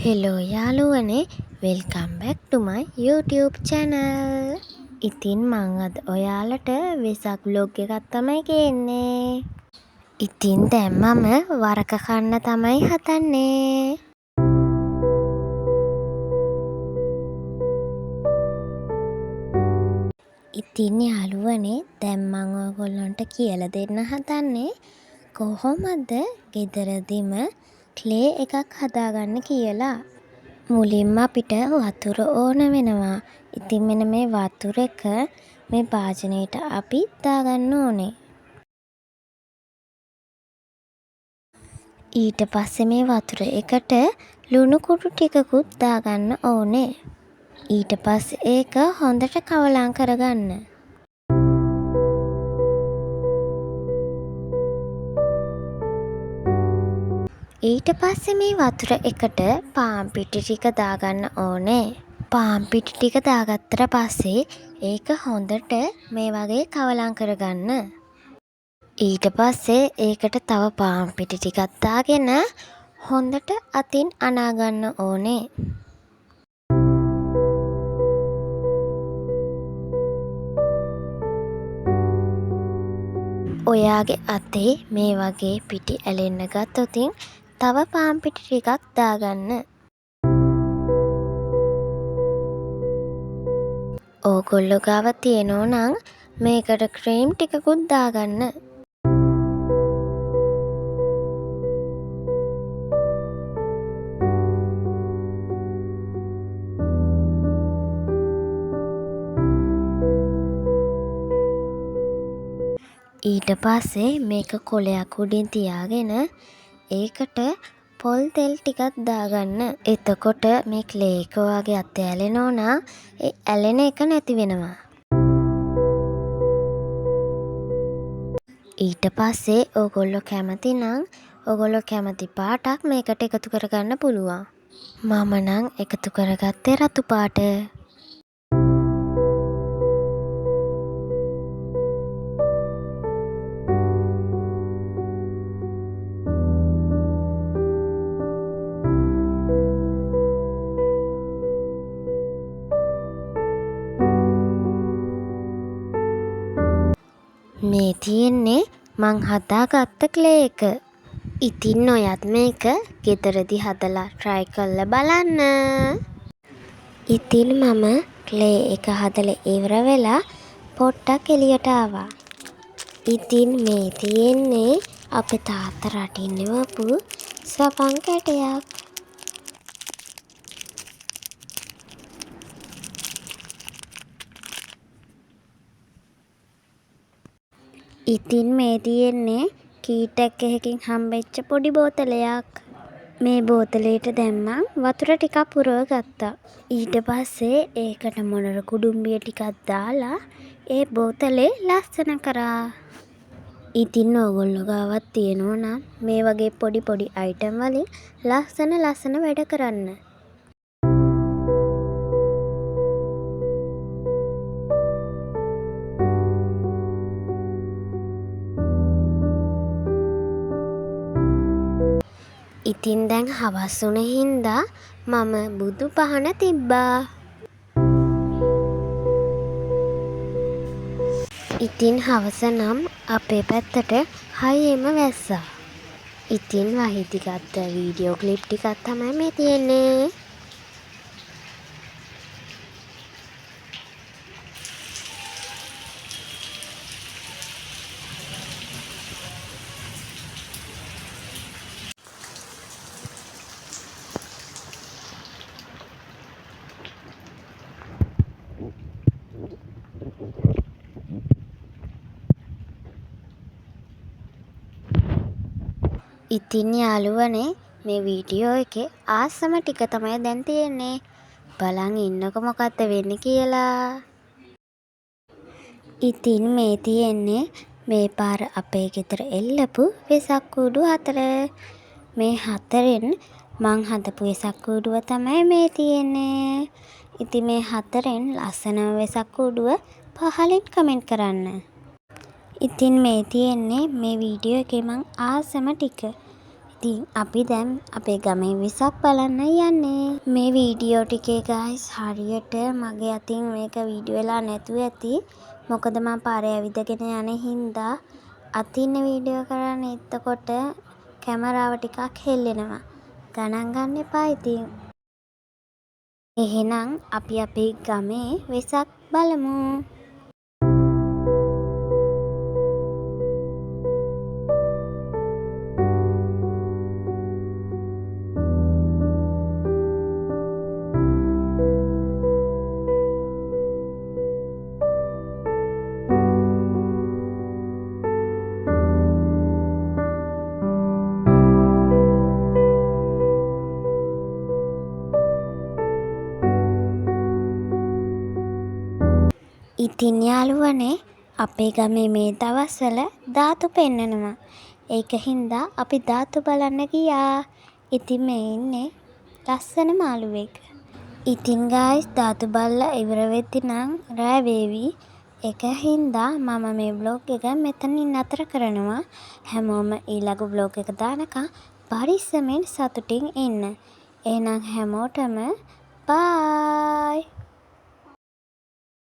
Hello යාළුවනේ, welcome back ටු මයි YouTube channel. ඉතින් මං අද ඔයාලට වෙසක් vlog එකක් තමයි ගේන්නේ. ඉතින් දැන් මම වරක කන්න තමයි හදන්නේ. ඉතින් යාළුවනේ, දැන් මං ඔයගොල්ලන්ට කියලා දෙන්න හදන්නේ කොහොමද ගෙදරදිම ක්ලේ එකක් හදාගන්න කියලා. මුලින්ම අපිට වතුර ඕන වෙනවා. ඉතින් මෙන්න මේ වතුර එක මේ භාජනයට අපි දාගන්න ඕනේ. ඊට පස්සේ මේ වතුර එකට ලුණු කුඩු ටිකකුත් දාගන්න ඕනේ. ඊට පස්සේ ඒක හොඳට කවලම් කරගන්න. ඊට පස්සේ මේ වතුර එකට පාන් පිටි ටික දාගන්න ඕනේ. පාන් පිටි ටික දාගත්තට පස්සේ ඒක හොඳට මේ වගේ කවලම් කරගන්න. ඊට පස්සේ ඒකට තව පාන් පිටි ටිකක් දාගෙන හොඳට අතින් අනා ගන්න ඕනේ. ඔයාගේ අතේ මේ වගේ පිටි ඇලෙන්න ගත්තොතින් තව පාන් පිටි ටිකක් දාගන්න. ඕගොල්ලෝ ගාව තියෙනෝ නම් මේකට ක්‍රීම් ටිකකුත් දාගන්න. ඊට පස්සේ මේක කොලයක් උඩින් තියාගෙන ඒකට පොල් තෙල් ටිකක් දාගන්න. එතකොට මේ ක්ලේ එක වගේ අතේ ඇලෙනෝ නම් ඒ ඇලෙන එක නැති වෙනවා. ඊට පස්සේ ඕගොල්ලෝ කැමති නම් ඕගොල්ලෝ කැමති පාටක් මේකට එකතු කරගන්න පුළුවන්. මම නම් එකතු කරගත්තේ රතු පාට. මේ තියෙන්නේ මං හදාගත්ත ක්ලේ එක. ඉතින් ඔයත් මේක ගෙදරදි හදලා try කරලා බලන්න. ඉතින් මම ක්ලේ එක හදලා ඉවර වෙලා පොට්ටක් එළියට ආවා. ඉතින් මේ තියෙන්නේ අපේ තාත්තා රටින් එවපු සපන් කැටයක්. ඉතින් මේ තියෙන්නේ කීටක් එකකින් හම්බෙච්ච පොඩි බෝතලයක්. මේ බෝතලයට දැම්මම වතුර ටිකක් පුරව ගත්තා. ඊට පස්සේ ඒකට මොනර කුඩුම්බිය ටිකක් දාලා ඒ බෝතලේ ලස්සන කරා. ඉතින් ඕගොල්ලෝ ගාවත් තියෙනවා නම් මේ වගේ පොඩි පොඩි අයිටම් වලින් ලස්සන වැඩ කරන්න. ඉතින් දැන් හවස් වුණ හින්දා මම බුදු පහන තිබ්බා. ඉතින් හවස නම් අපේ පැත්තට හයියෙම වැස්සා. ඉතින් වහිති ගත්ත වීඩියෝ ක්ලිප් ටිකක් තමයි මේ තියෙන්නේ. ඉතින් යාළුවනේ, මේ වීඩියෝ එකේ ආසම ටික තමයි දැන් තියෙන්නේ. බලන් ඉන්නකො මොකක්ද වෙන්නේ කියලා. ඉතින් මේ තියෙන්නේ මේ පාර අපේ ගෙදර එල්ලපු වෙසක් කූඩු 4. මේ 4න් මං හදපු වෙසක් කූඩුව තමයි මේ තියෙන්නේ. ඉතින් මේ 4න් ලස්සනම වෙසක් කූඩුව පහලින් කමෙන්ට් කරන්න. ඉතින් මේ තියෙන්නේ මේ වීඩියෝ එකේ මං ආසම ටික. ඉතින් අපි දැන් අපේ ගමේ වෙසක් බලන්න යන්නේ. මේ වීඩියෝ ටිකේ ගයිස් හරියට මගේ අතින් මේක වීඩියෝ වෙලා නැතුව ඇති. මොකද මම පාරේ ඇවිදගෙන යන හින්දා අතින් වීඩියෝ කරන්න එතකොට කැමරාව ටිකක් හෙල්ලෙනවා. ගණන් ගන්න එපා ඉතින්. එහෙනම් අපි අපේ ගමේ වෙසක් බලමු. ඉතින් යාළුවනේ අපේ ගමේ මේ දවස්වල ධාතු පෙන්නනවා. ඒක හින්දා අපි ධාතු බලන්න ගියා. ඉතින් මේ ඉන්නේ ලස්සන මාළුවෙක්. ඉතින් ගයිස් ධාතු බලලා ඉවර වෙද්දි නම් රෑ වේවි. ඒක හින්දා මම මේ බ්ලොග් එක මෙතනින් නතර කරනවා. හැමෝම ඊළඟ බ්ලොග් එක දානකම් පරිස්සමෙන් සතුටින් ඉන්න. එහෙනම් හැමෝටම බායි.